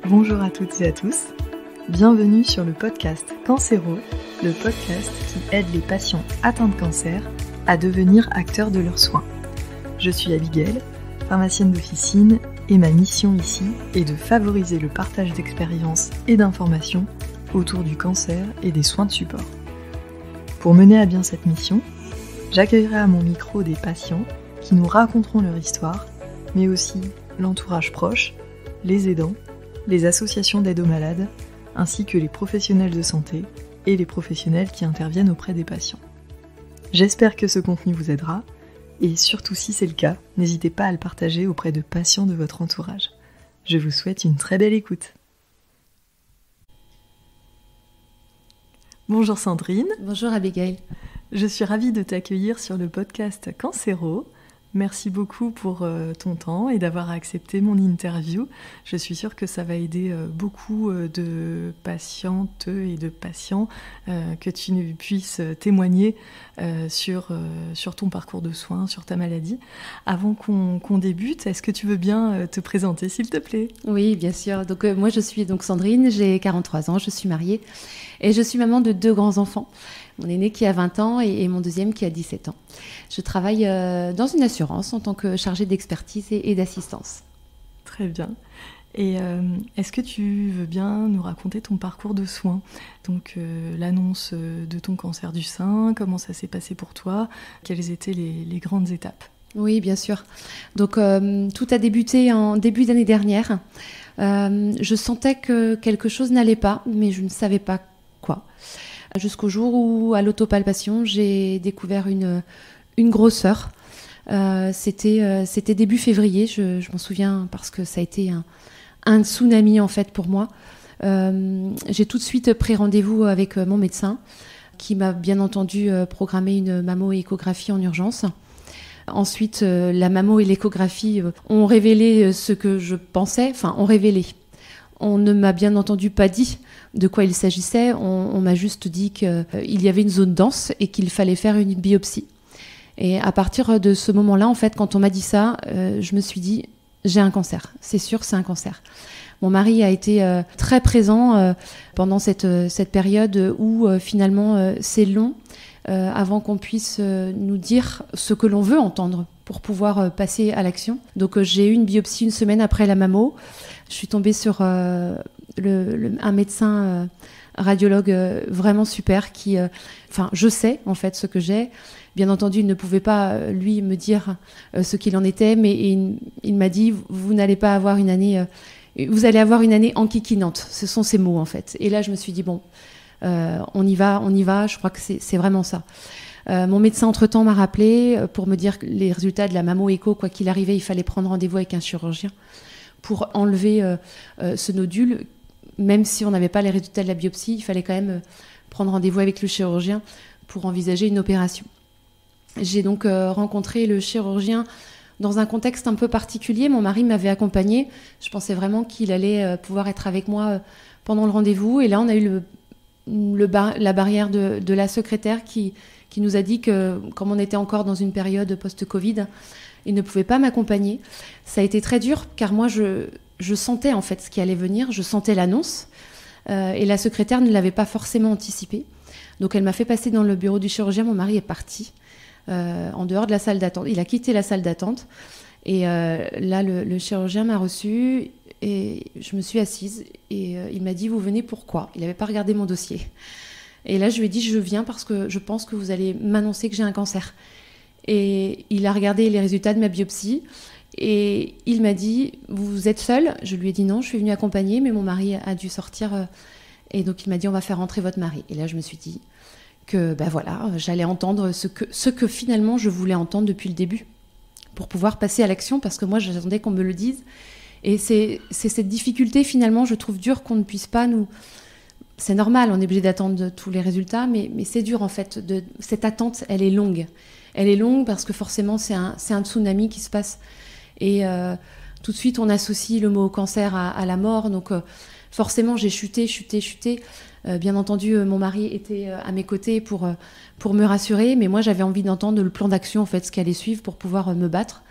Bonjour à toutes et à tous, bienvenue sur le podcast Cancéro, le podcast qui aide les patients atteints de cancer à devenir acteurs de leurs soins. Je suis Abigail, pharmacienne d'officine, et ma mission ici est de favoriser le partage d'expériences et d'informations autour du cancer et des soins de support. Pour mener à bien cette mission, j'accueillerai à mon micro des patients qui nous raconteront leur histoire, mais aussi l'entourage proche, les aidants, les associations d'aide aux malades, ainsi que les professionnels de santé et les professionnels qui interviennent auprès des patients. J'espère que ce contenu vous aidera, et surtout si c'est le cas, n'hésitez pas à le partager auprès de patients de votre entourage. Je vous souhaite une très belle écoute. Bonjour Sandrine. Bonjour Abigail. Je suis ravie de t'accueillir sur le podcast Cancéro. Merci beaucoup pour ton temps et d'avoir accepté mon interview. Je suis sûre que ça va aider beaucoup de patientes et de patients que tu puisses témoigner sur ton parcours de soins, sur ta maladie. Avant qu'on débute, est-ce que tu veux bien te présenter, s'il te plaît ? Oui, bien sûr. Donc, moi, je suis Sandrine, j'ai 43 ans, je suis mariée et je suis maman de 2 grands-enfants. Mon aîné qui a 20 ans et mon deuxième qui a 17 ans. Je travaille dans une assurance en tant que chargée d'expertise et d'assistance. Très bien. Et est-ce que tu veux bien nous raconter ton parcours de soins ? Donc l'annonce de ton cancer du sein, comment ça s'est passé pour toi ? Quelles étaient les grandes étapes ? Oui, bien sûr. Donc tout a débuté en début d'année dernière. Je sentais que quelque chose n'allait pas, mais je ne savais pas quoi. Jusqu'au jour où, à l'autopalpation, j'ai découvert une grosseur. C'était début février, je m'en souviens parce que ça a été un tsunami en fait pour moi. J'ai tout de suite pris rendez-vous avec mon médecin qui m'a bien entendu programmé une mammo-échographie en urgence. Ensuite, la mammo et l'échographie ont révélé ce que je pensais, ont révélé. On ne m'a bien entendu pas dit de quoi il s'agissait, on m'a juste dit qu'il y avait une zone dense et qu'il fallait faire une biopsie. Et à partir de ce moment-là, en fait, quand on m'a dit ça, je me suis dit, j'ai un cancer, c'est sûr, c'est un cancer. Mon mari a été très présent pendant cette période où finalement c'est long avant qu'on puisse nous dire ce que l'on veut entendre pour pouvoir passer à l'action. Donc j'ai eu une biopsie une semaine après la mammo. Je suis tombée sur un médecin radiologue vraiment super qui... je sais en fait ce que j'ai. Bien entendu, il ne pouvait pas, lui, me dire ce qu'il en était, mais il m'a dit, vous n'allez pas avoir une année... vous allez avoir une année enquiquinante. Ce sont ces mots en fait. Et là, je me suis dit, bon, on y va, je crois que c'est vraiment ça. Mon médecin, entre-temps, m'a rappelé pour me dire que les résultats de la mammo-écho, quoi qu'il arrivait, il fallait prendre rendez-vous avec un chirurgien pour enlever ce nodule. Même si on n'avait pas les résultats de la biopsie, il fallait quand même prendre rendez-vous avec le chirurgien pour envisager une opération. J'ai donc rencontré le chirurgien dans un contexte un peu particulier. Mon mari m'avait accompagnée. Je pensais vraiment qu'il allait pouvoir être avec moi pendant le rendez-vous. Et là, on a eu la barrière de la secrétaire qui nous a dit que, comme on était encore dans une période post-Covid, il ne pouvait pas m'accompagner. Ça a été très dur, car moi, je sentais en fait ce qui allait venir. Je sentais l'annonce. Et la secrétaire ne l'avait pas forcément anticipé. Donc, elle m'a fait passer dans le bureau du chirurgien. Mon mari est parti en dehors de la salle d'attente. Il a quitté la salle d'attente. Et là, le chirurgien m'a reçue et je me suis assise. Et il m'a dit, vous venez pourquoi ? Il n'avait pas regardé mon dossier. Et là, je lui ai dit, je viens parce que je pense que vous allez m'annoncer que j'ai un cancer. Et il a regardé les résultats de ma biopsie et il m'a dit, vous êtes seule ? Je lui ai dit non, je suis venue accompagner, mais mon mari a dû sortir. Et donc, il m'a dit, on va faire rentrer votre mari. Et là, je me suis dit que j'allais entendre ce que finalement je voulais entendre depuis le début pour pouvoir passer à l'action, parce que moi, j'attendais qu'on me le dise. Et c'est cette difficulté, finalement, je trouve dur qu'on ne puisse pas nous... C'est normal, on est obligé d'attendre tous les résultats, mais c'est dur en fait. Cette attente, elle est longue. Elle est longue parce que forcément, c'est un tsunami qui se passe. Et tout de suite, on associe le mot cancer à la mort. Donc forcément, j'ai chuté. Bien entendu, mon mari était à mes côtés pour me rassurer, mais moi, j'avais envie d'entendre le plan d'action, en fait, ce qui allait suivre pour pouvoir me battre.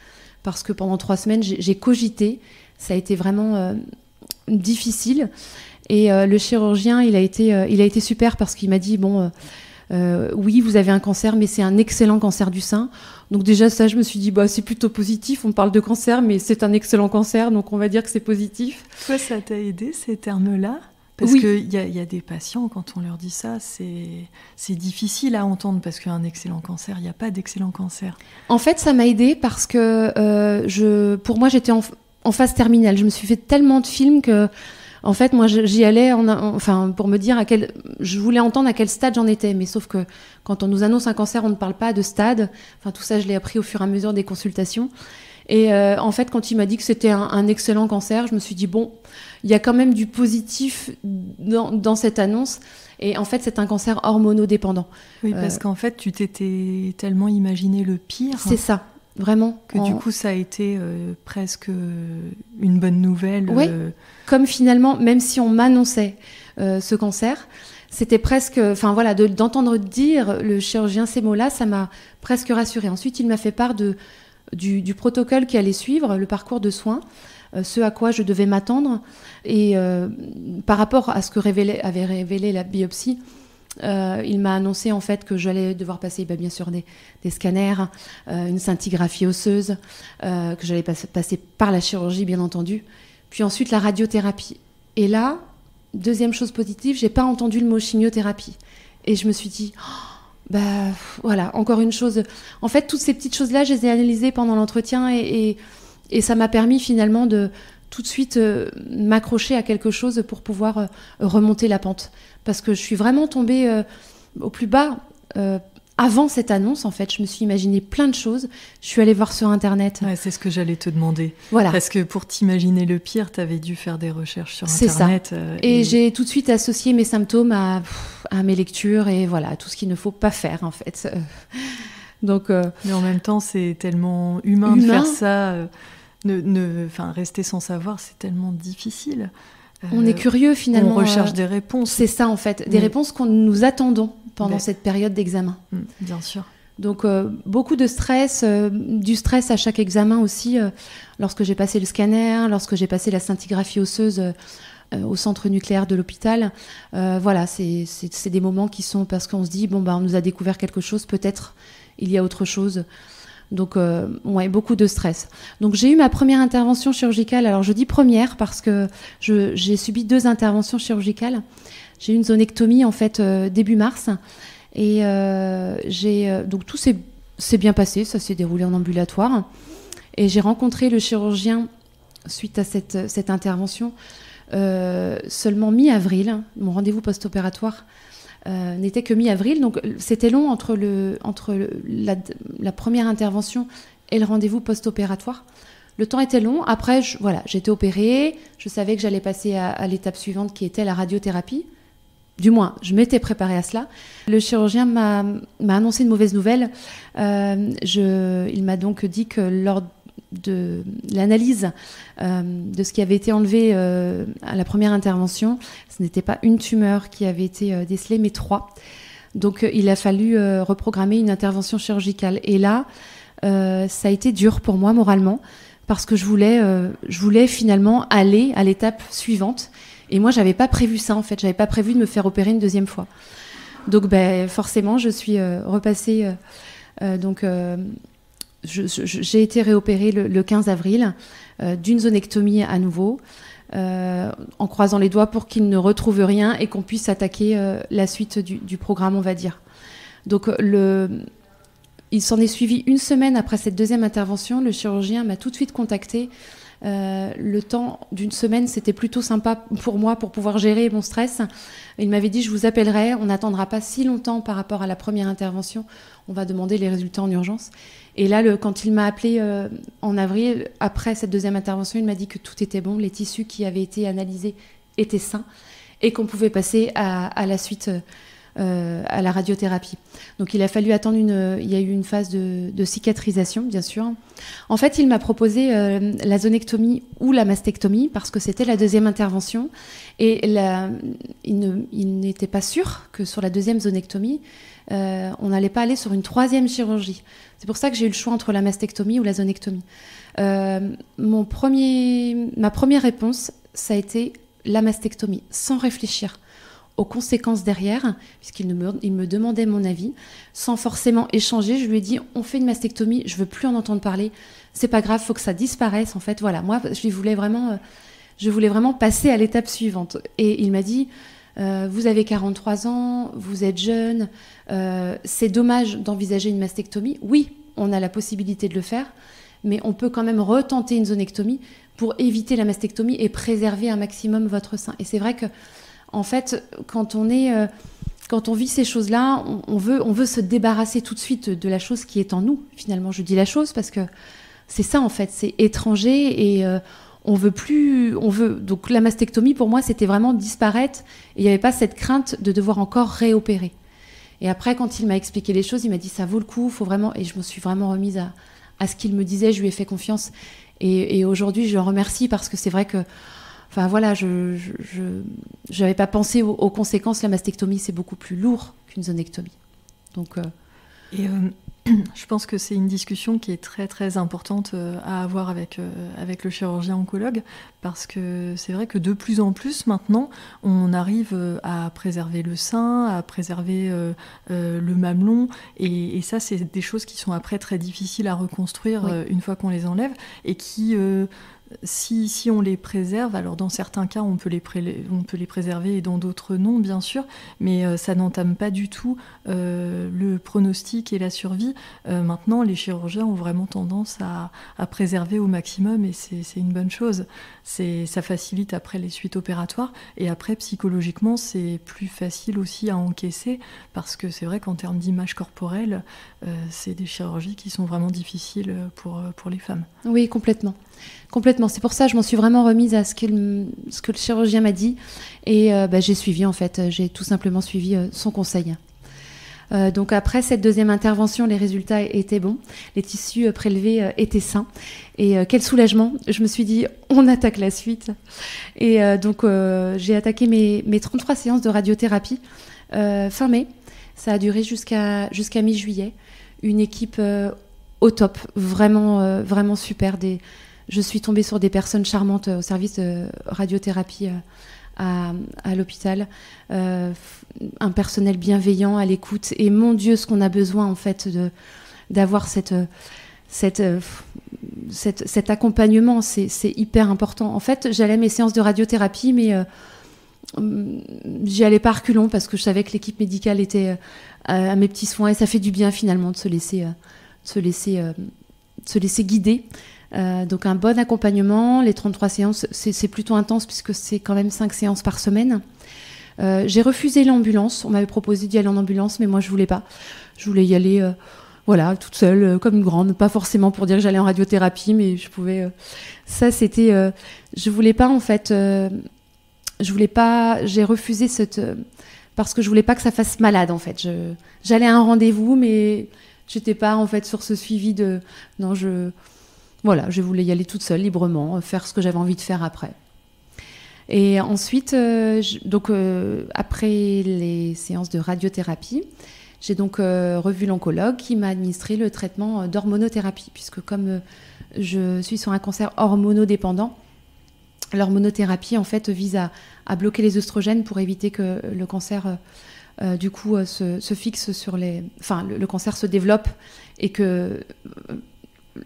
Parce que pendant 3 semaines, j'ai cogité. Ça a été vraiment difficile. Et le chirurgien, il a été super parce qu'il m'a dit oui, vous avez un cancer, mais c'est un excellent cancer du sein. Donc déjà ça, je me suis dit c'est plutôt positif. On parle de cancer, mais c'est un excellent cancer, donc on va dire que c'est positif. Toi, ça t'a aidé ces termes-là? Parce qu'il y a des patients, quand on leur dit ça, c'est difficile à entendre parce qu'un excellent cancer, il n'y a pas d'excellent cancer. En fait, ça m'a aidé parce que pour moi, j'étais en phase terminale. Je me suis fait tellement de films que, en fait, moi, j'y allais pour me dire je voulais entendre à quel stade j'en étais. Mais sauf que quand on nous annonce un cancer, on ne parle pas de stade. Enfin, tout ça, je l'ai appris au fur et à mesure des consultations. Et en fait, quand il m'a dit que c'était un excellent cancer, je me suis dit, il y a quand même du positif dans cette annonce. Et en fait, c'est un cancer hormonodépendant. Oui, parce qu'en fait, tu t'étais tellement imaginé le pire. C'est ça, vraiment. Que du coup, ça a été presque une bonne nouvelle. Oui, comme finalement, même si on m'annonçait ce cancer, c'était presque... d'entendre dire le chirurgien ces mots-là, ça m'a presque rassurée. Ensuite, il m'a fait part du protocole qui allait suivre, le parcours de soins, ce à quoi je devais m'attendre. Et par rapport à ce que avait révélé la biopsie, il m'a annoncé en fait que j'allais devoir passer bien sûr des scanners, une scintigraphie osseuse, que j'allais passer par la chirurgie bien entendu, puis ensuite la radiothérapie. Et là, deuxième chose positive, j'ai pas entendu le mot chimiothérapie. Et je me suis dit... voilà, encore une chose. En fait, toutes ces petites choses-là, je les ai analysées pendant l'entretien et ça m'a permis finalement de tout de suite m'accrocher à quelque chose pour pouvoir remonter la pente. Parce que je suis vraiment tombée au plus bas avant cette annonce, en fait. Je me suis imaginé plein de choses. Je suis allée voir sur Internet. Ouais, c'est ce que j'allais te demander. Voilà. Parce que pour t'imaginer le pire, tu avais dû faire des recherches sur Internet. C'est ça. Et j'ai tout de suite associé mes symptômes à mes lectures et voilà, tout ce qu'il ne faut pas faire, en fait. Donc, mais en même temps, c'est tellement humain de faire ça. Rester sans savoir, c'est tellement difficile. On est curieux, finalement. On recherche des réponses. C'est ça, en fait. Des réponses qu'on nous attendons pendant cette période d'examen. Bien sûr. Donc, beaucoup de stress, du stress à chaque examen aussi. Lorsque j'ai passé le scanner, lorsque j'ai passé la scintigraphie osseuse au centre nucléaire de l'hôpital. C'est des moments qui sont parce qu'on se dit, on nous a découvert quelque chose, peut-être il y a autre chose. Donc, beaucoup de stress. Donc, j'ai eu ma première intervention chirurgicale. Alors, je dis première parce que j'ai subi 2 interventions chirurgicales. J'ai eu une zonectomie, en fait, début mars. Et donc, tout s'est bien passé. Ça s'est déroulé en ambulatoire. Et j'ai rencontré le chirurgien suite à cette intervention seulement mi-avril. Mon rendez-vous post-opératoire n'était que mi-avril, donc c'était long entre la première intervention et le rendez-vous post-opératoire. Le temps était long. Après, j'étais opérée. Je savais que j'allais passer à l'étape suivante qui était la radiothérapie. Du moins, je m'étais préparée à cela. Le chirurgien m'a annoncé une mauvaise nouvelle. Il m'a donc dit que lors de l'analyse de ce qui avait été enlevé à la première intervention, ce n'était pas une tumeur qui avait été décelée, mais 3. Donc, il a fallu reprogrammer une intervention chirurgicale. Et là, ça a été dur pour moi moralement, parce que je voulais finalement aller à l'étape suivante. Et moi, j'avais pas prévu ça, en fait. J'avais pas prévu de me faire opérer une deuxième fois. Donc, forcément, je suis repassée. J'ai été réopérée le 15 avril d'une zonectomie à nouveau, en croisant les doigts pour qu'il ne retrouve rien et qu'on puisse attaquer la suite du programme, on va dire. Donc, il s'en est suivi une semaine après cette deuxième intervention. Le chirurgien m'a tout de suite contactée. Le temps d'une semaine, c'était plutôt sympa pour moi pour pouvoir gérer mon stress. Il m'avait dit, je vous appellerai, on n'attendra pas si longtemps par rapport à la première intervention, on va demander les résultats en urgence. Et là, quand il m'a appelé en avril, après cette deuxième intervention, il m'a dit que tout était bon, les tissus qui avaient été analysés étaient sains et qu'on pouvait passer à la suite, à la radiothérapie. Donc il a fallu attendre il y a eu une phase de cicatrisation, bien sûr. En fait, il m'a proposé la zonectomie ou la mastectomie parce que c'était la deuxième intervention et il n'était pas sûr que sur la deuxième zonectomie, on n'allait pas aller sur une troisième chirurgie. C'est pour ça que j'ai eu le choix entre la mastectomie ou la zonectomie. Ma première réponse, ça a été la mastectomie, sans réfléchir aux conséquences derrière, puisqu'il me demandait mon avis, sans forcément échanger. Je lui ai dit, on fait une mastectomie, je veux plus en entendre parler, c'est pas grave, faut que ça disparaisse. En fait, voilà, moi, je voulais vraiment passer à l'étape suivante. Et il m'a dit, vous avez 43 ans, vous êtes jeune, c'est dommage d'envisager une mastectomie. Oui, on a la possibilité de le faire, mais on peut quand même retenter une zonectomie pour éviter la mastectomie et préserver un maximum votre sein. Et c'est vrai que, en fait, quand on vit ces choses-là, on veut se débarrasser tout de suite de la chose qui est en nous. Finalement, je dis la chose parce que c'est ça, en fait, c'est étranger et donc la mastectomie, pour moi, c'était vraiment disparaître et il n'y avait pas cette crainte de devoir encore réopérer. Et après, quand il m'a expliqué les choses, il m'a dit ça vaut le coup, faut vraiment. Et je me suis vraiment remise à ce qu'il me disait, je lui ai fait confiance. Et aujourd'hui, je le remercie parce que c'est vrai que, enfin voilà, je n'avais pas pensé aux conséquences. La mastectomie, c'est beaucoup plus lourd qu'une zonectomie. Donc, je pense que c'est une discussion qui est très très importante à avoir avec le chirurgien oncologue, parce que c'est vrai que de plus en plus maintenant on arrive à préserver le sein, à préserver le mamelon, et ça c'est des choses qui sont après très difficiles à reconstruire une fois qu'on les enlève, et qui si on les préserve, alors dans certains cas on peut les préserver et dans d'autres non, bien sûr, mais ça n'entame pas du tout le pronostic et la survie. Maintenant, les chirurgiens ont vraiment tendance à préserver au maximum, et c'est une bonne chose. Ça facilite après les suites opératoires, et après psychologiquement c'est plus facile aussi à encaisser, parce que c'est vrai qu'en termes d'image corporelle, c'est des chirurgies qui sont vraiment difficiles pour les femmes. Oui, complètement. C'est pour ça que je m'en suis vraiment remise à ce que le chirurgien m'a dit, et j'ai suivi, en fait, j'ai tout simplement suivi son conseil. Donc après cette deuxième intervention, les résultats étaient bons, les tissus prélevés étaient sains, et quel soulagement. Je me suis dit, on attaque la suite. Et donc j'ai attaqué mes 33 séances de radiothérapie fin mai. Ça a duré jusqu'à mi-juillet. Une équipe au top, vraiment, vraiment super. Je suis tombée sur des personnes charmantes au service de radiothérapie à l'hôpital, un personnel bienveillant à l'écoute, et mon Dieu, ce qu'on a besoin en fait d'avoir cet accompagnement, c'est hyper important. En fait, j'allais à mes séances de radiothérapie, mais j'y allais pas à reculons, parce que je savais que l'équipe médicale était à mes petits soins, et ça fait du bien finalement de se laisser guider. Donc un bon accompagnement. Les 33 séances, c'est plutôt intense, puisque c'est quand même 5 séances par semaine. J'ai refusé l'ambulance. On m'avait proposé d'y aller en ambulance, mais moi je voulais pas. Je voulais y aller toute seule, comme une grande. Pas forcément pour dire que j'allais en radiothérapie, mais je pouvais... Ça, c'était... je voulais pas, en fait... je voulais pas... J'ai refusé parce que je voulais pas que ça fasse malade, en fait. J'allais à un rendez-vous, mais j'étais pas, en fait, sur ce suivi de... Non, je voulais y aller toute seule, librement, faire ce que j'avais envie de faire après. Et ensuite, après les séances de radiothérapie, j'ai donc revu l'oncologue qui m'a administré le traitement d'hormonothérapie, puisque comme je suis sur un cancer hormonodépendant, l'hormonothérapie en fait vise à bloquer les œstrogènes pour éviter que le cancer se fixe sur le cancer se développe, et que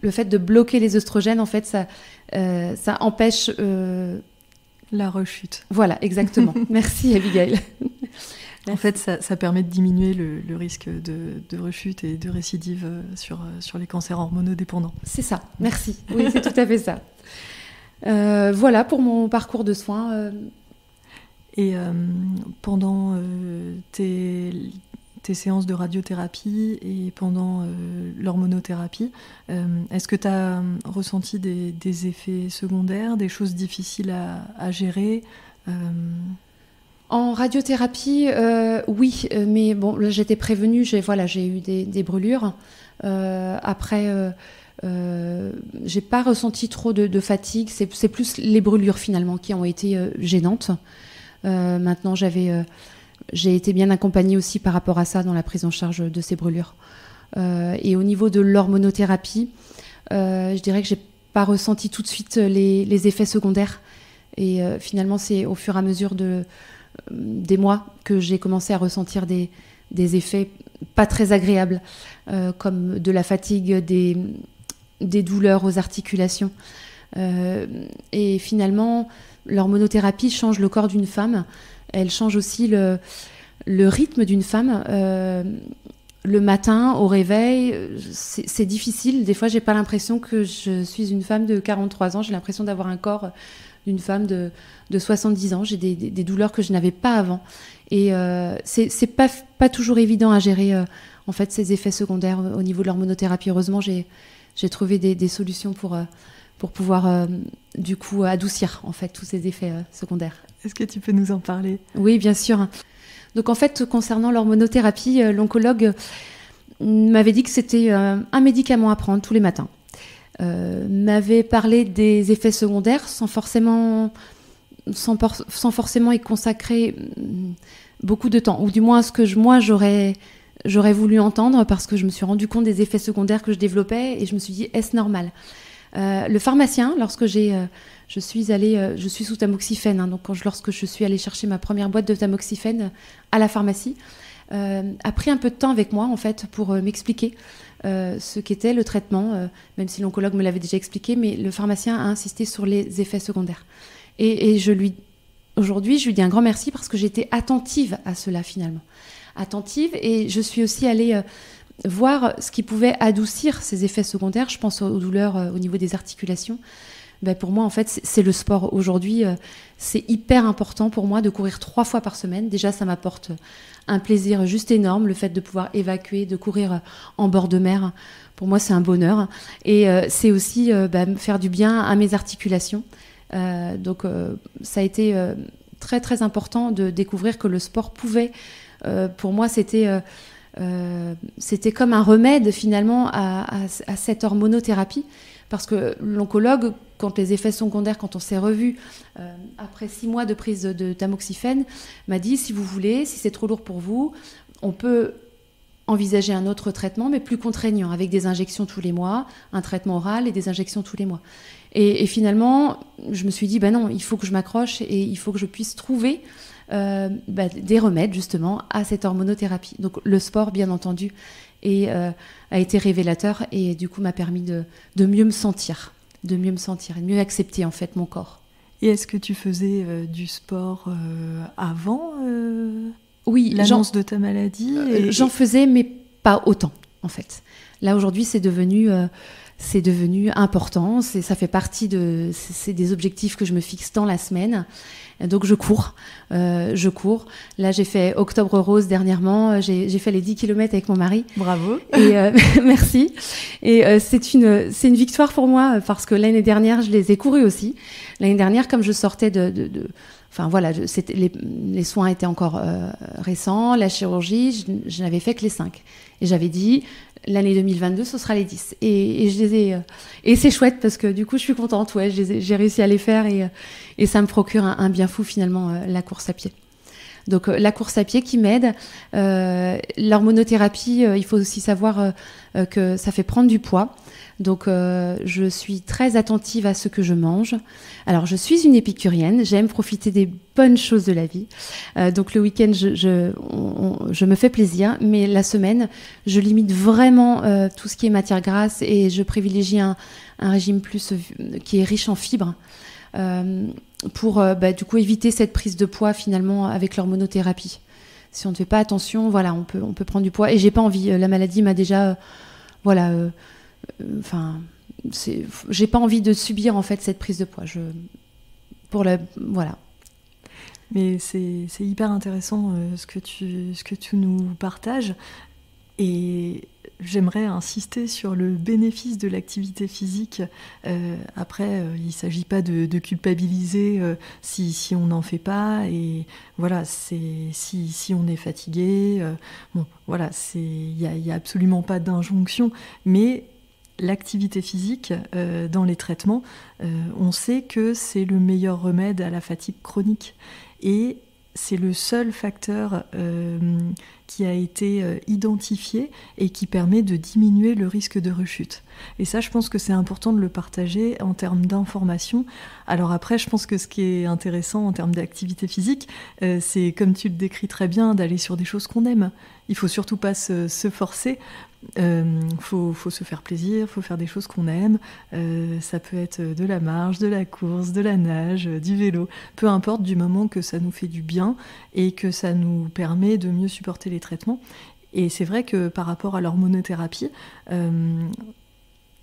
le fait de bloquer les œstrogènes, en fait, ça empêche... la rechute. Voilà, exactement. Merci, Abigail. En fait, ça permet de diminuer le risque de rechute et de récidive sur les cancers hormonodépendants. C'est ça, merci. Oui, c'est tout à fait ça. Voilà pour mon parcours de soins. Et pendant tes séances de radiothérapie et pendant l'hormonothérapie, est-ce que tu as ressenti des effets secondaires, des choses difficiles à gérer En radiothérapie, oui, mais bon, là j'étais prévenue, j'ai eu des brûlures. Après, j'ai pas ressenti trop de fatigue, c'est plus les brûlures finalement qui ont été gênantes. Maintenant, j'ai été bien accompagnée aussi par rapport à ça dans la prise en charge de ces brûlures. Et au niveau de l'hormonothérapie, je dirais que j'ai pas ressenti tout de suite les effets secondaires. Et finalement, c'est au fur et à mesure des mois que j'ai commencé à ressentir des effets pas très agréables, comme de la fatigue, des douleurs aux articulations. Et finalement, l'hormonothérapie change le corps d'une femme. Elle change aussi le rythme d'une femme. Le matin, au réveil, c'est difficile. Des fois, j'ai pas l'impression que je suis une femme de 43 ans. J'ai l'impression d'avoir un corps d'une femme de 70 ans. J'ai des douleurs que je n'avais pas avant. Et c'est pas toujours évident à gérer, en fait, ces effets secondaires au niveau de l'hormonothérapie. Heureusement, j'ai trouvé des solutions pour pouvoir, du coup, adoucir, en fait, tous ces effets secondaires. Est-ce que tu peux nous en parler ? Oui, bien sûr. Donc en fait, concernant l'hormonothérapie, l'oncologue m'avait dit que c'était un médicament à prendre tous les matins. M'avait parlé des effets secondaires sans forcément y consacrer beaucoup de temps, ou du moins ce que moi j'aurais voulu entendre, parce que je me suis rendu compte des effets secondaires que je développais et je me suis dit, est-ce normal ? Le pharmacien, lorsque je suis sous tamoxifène, hein, donc lorsque je suis allée chercher ma première boîte de tamoxifène à la pharmacie, a pris un peu de temps avec moi en fait pour m'expliquer ce qu'était le traitement, même si l'oncologue me l'avait déjà expliqué, mais le pharmacien a insisté sur les effets secondaires. Et aujourd'hui, je lui dis un grand merci parce que j'étais attentive à cela finalement. Attentive, et je suis aussi allée voir ce qui pouvait adoucir ces effets secondaires. Je pense aux douleurs au niveau des articulations. Pour moi, en fait, c'est le sport. Aujourd'hui, c'est hyper important pour moi de courir 3 fois par semaine. Déjà, ça m'apporte un plaisir juste énorme, le fait de pouvoir évacuer, de courir en bord de mer. Pour moi, c'est un bonheur. Et c'est aussi faire du bien à mes articulations. Donc, ça a été très, très important de découvrir que le sport pouvait... pour moi, c'était comme un remède finalement à cette hormonothérapie, parce que l'oncologue, quand les effets secondaires, quand on s'est revu après 6 mois de prise de tamoxifène, m'a dit, si vous voulez, si c'est trop lourd pour vous, on peut envisager un autre traitement, mais plus contraignant, avec des injections tous les mois, un traitement oral et des injections tous les mois. Et finalement, je me suis dit, non, il faut que je m'accroche et il faut que je puisse trouver des remèdes justement à cette hormonothérapie. Donc le sport, bien entendu, a été révélateur et du coup m'a permis de mieux me sentir, et de mieux accepter en fait mon corps. Et est-ce que tu faisais du sport avant oui, l'annonce de ta maladie J'en faisais, mais pas autant en fait. Là aujourd'hui, c'est devenu important. Ça fait partie c'est des objectifs que je me fixe dans la semaine. Donc je cours. Là, j'ai fait Octobre Rose dernièrement. J'ai fait les 10 km avec mon mari. Bravo. Et merci. Et c'est une victoire pour moi parce que l'année dernière, je les ai courus aussi. L'année dernière, comme je sortais enfin voilà, les soins étaient encore récents, la chirurgie, je n'avais fait que les 5. Et j'avais dit, l'année 2022, ce sera les 10. Et je les ai... et c'est chouette parce que du coup, je suis contente. Ouais, j'ai réussi à les faire et ça me procure un bien fou finalement, la course à pied. Donc la course à pied qui m'aide. L'hormonothérapie, il faut aussi savoir que ça fait prendre du poids. Donc je suis très attentive à ce que je mange. Alors je suis une épicurienne, j'aime profiter des bonnes choses de la vie. Donc le week-end je me fais plaisir, mais la semaine je limite vraiment tout ce qui est matière grasse et je privilégie un régime plus qui est riche en fibres. Pour du coup éviter cette prise de poids finalement avec l'hormonothérapie. Si on ne fait pas attention, voilà, on peut prendre du poids. Et j'ai pas envie. La maladie m'a déjà, j'ai pas envie de subir en fait cette prise de poids. Voilà. Mais c'est hyper intéressant ce que tu nous partages. Et j'aimerais insister sur le bénéfice de l'activité physique. Après, il ne s'agit pas de culpabiliser si on n'en fait pas. Et voilà, si on est fatigué, il n'y a absolument pas d'injonction. Mais l'activité physique dans les traitements, on sait que c'est le meilleur remède à la fatigue chronique. Et c'est le seul facteur qui a été identifié et qui permet de diminuer le risque de rechute. Et ça, je pense que c'est important de le partager en termes d'information. Alors après, je pense que ce qui est intéressant en termes d'activité physique, c'est, comme tu le décris très bien, d'aller sur des choses qu'on aime. Il faut surtout pas se forcer. Faut se faire plaisir, faut faire des choses qu'on aime. Ça peut être de la marche, de la course, de la nage, du vélo, peu importe, du moment que ça nous fait du bien et que ça nous permet de mieux supporter les traitements. Et c'est vrai que par rapport à l'hormonothérapie,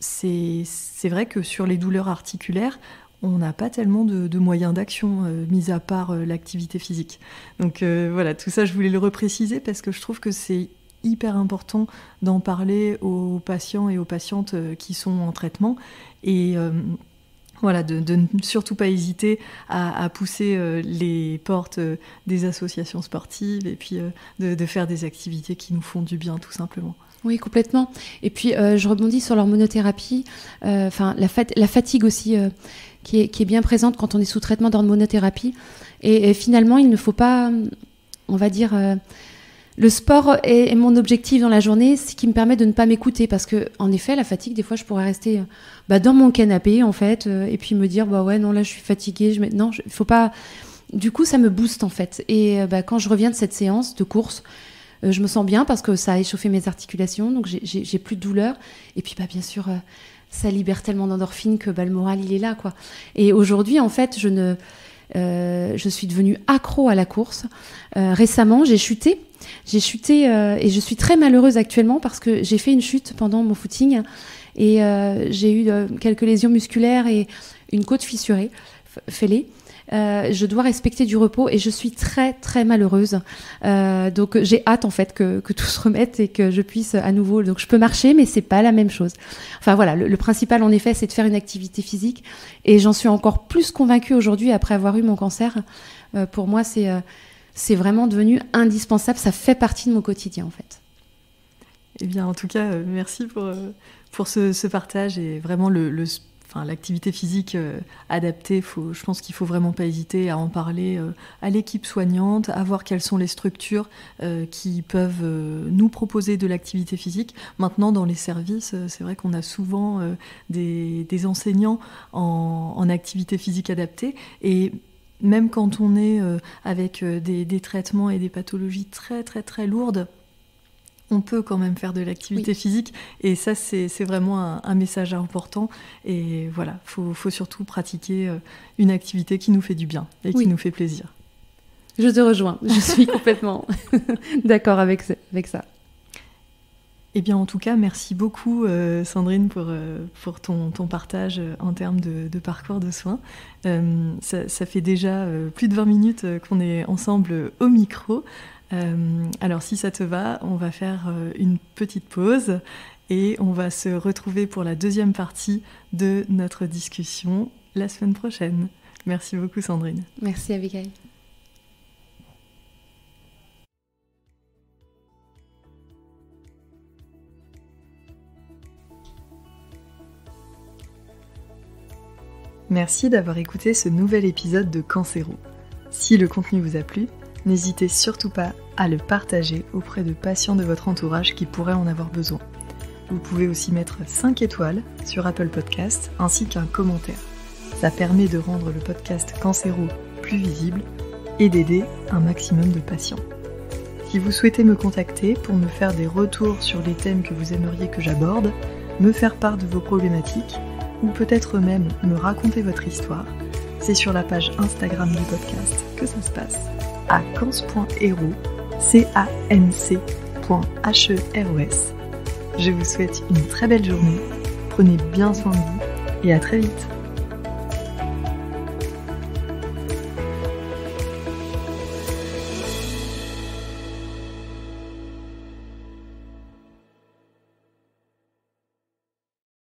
c'est vrai que sur les douleurs articulaires, on n'a pas tellement de moyens d'action, mis à part l'activité physique. Donc voilà, tout ça, je voulais le repréciser parce que je trouve que c'est hyper important d'en parler aux patients et aux patientes qui sont en traitement. Et voilà, de ne surtout pas hésiter à pousser les portes des associations sportives et puis de faire des activités qui nous font du bien, tout simplement. Oui, complètement. Et puis, je rebondis sur l'hormonothérapie, la fatigue aussi, qui est bien présente quand on est sous traitement d'hormonothérapie. Et finalement, il ne faut pas, on va dire... le sport est mon objectif dans la journée, ce qui me permet de ne pas m'écouter. Parce que, en effet, la fatigue, des fois, je pourrais rester dans mon canapé, en fait, et puis me dire, ouais, non, là, je suis fatiguée. Non, il faut pas... Du coup, ça me booste, en fait. Et quand je reviens de cette séance de course, je me sens bien parce que ça a échauffé mes articulations, donc j'ai plus de douleur. Et puis, bien sûr, ça libère tellement d'endorphines que le moral, il est là, quoi. Et aujourd'hui, en fait, je suis devenue accro à la course. Récemment, j'ai chuté et je suis très malheureuse actuellement parce que j'ai fait une chute pendant mon footing et j'ai eu quelques lésions musculaires et une côte fissurée, fêlée. Je dois respecter du repos et je suis très très malheureuse. Donc j'ai hâte en fait que tout se remette et que je puisse à nouveau. Donc je peux marcher, mais c'est pas la même chose. Enfin voilà, le principal en effet, c'est de faire une activité physique et j'en suis encore plus convaincue aujourd'hui après avoir eu mon cancer. Pour moi, c'est vraiment devenu indispensable. Ça fait partie de mon quotidien en fait. Eh bien, en tout cas, merci pour ce partage et vraiment l'activité physique adaptée, je pense qu'il ne faut vraiment pas hésiter à en parler à l'équipe soignante, à voir quelles sont les structures qui peuvent nous proposer de l'activité physique. Maintenant, dans les services, c'est vrai qu'on a souvent des enseignants en activité physique adaptée et même quand on est avec des traitements et des pathologies très très très lourdes, on peut quand même faire de l'activité physique et ça c'est vraiment un message important et voilà, faut surtout pratiquer une activité qui nous fait du bien et qui nous fait plaisir. Je te rejoins, je suis complètement d'accord avec ça. Eh bien en tout cas, merci beaucoup Sandrine pour ton partage en termes de parcours de soins. Ça fait déjà plus de 20 minutes qu'on est ensemble au micro. Alors si ça te va, on va faire une petite pause et on va se retrouver pour la deuxième partie de notre discussion la semaine prochaine. Merci beaucoup Sandrine. Merci Abigail. Merci d'avoir écouté ce nouvel épisode de Cancéro. Si le contenu vous a plu, n'hésitez surtout pas à le partager auprès de patients de votre entourage qui pourraient en avoir besoin. Vous pouvez aussi mettre 5 étoiles sur Apple Podcasts ainsi qu'un commentaire. Ça permet de rendre le podcast Cancéro plus visible et d'aider un maximum de patients. Si vous souhaitez me contacter pour me faire des retours sur les thèmes que vous aimeriez que j'aborde, me faire part de vos problématiques ou peut-être même me raconter votre histoire, c'est sur la page Instagram du podcast que ça se passe. À cans.hero, canc.heros. Je vous souhaite une très belle journée, prenez bien soin de vous et à très vite.